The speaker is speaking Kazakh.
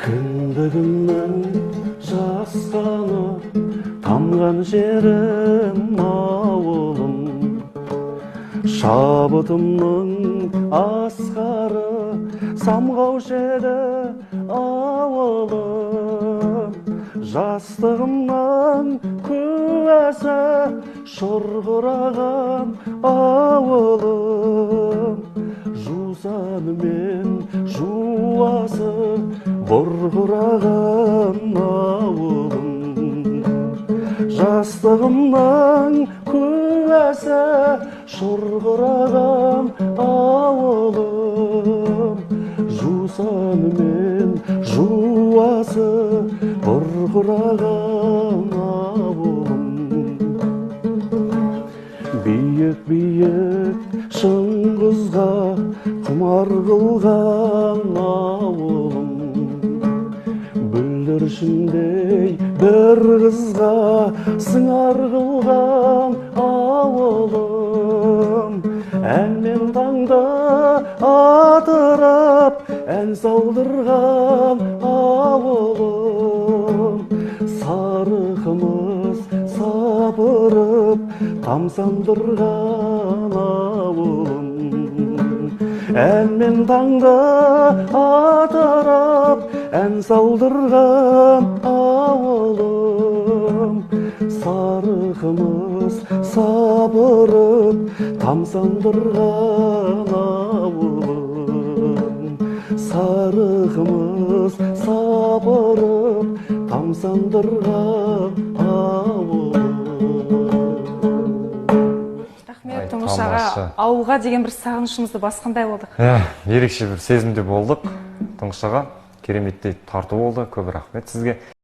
Кіндігімнің жасқаны тамған жерім ауылым, шабытымның асқары самғаушы еді ауылым. Жастығымның куәсі шұрқыраған ауылым, жусаны мен жуасы бұрқыраған ауылым. Жастығымның куәсі шұрқыраған ауылым, жусаны мен жуасы бұрқыраған ауылым. Биік-биік шыңғызға құмар қылған ауылым, бүлдіршіндей бір қызға сыңар қылған ауылым. Ән мен таңда атырап ән салдырған ауылым, сары қымыз сапырып тамсандырған ауылым. Ән мен таңда атырап ән салдырған ауылым, сары қымыз сапырып тамсандырған ауылым. Сары қымыз сапырып тамсандырған ауылым. Рахмет, Тұңғыш аға. Ауылға деген бір сағынышымызды басқандай болдық. Ерекше бір сезімде болдық. Тұңғыш аға, кереметтей тарту болды. Көп рахмет сізге.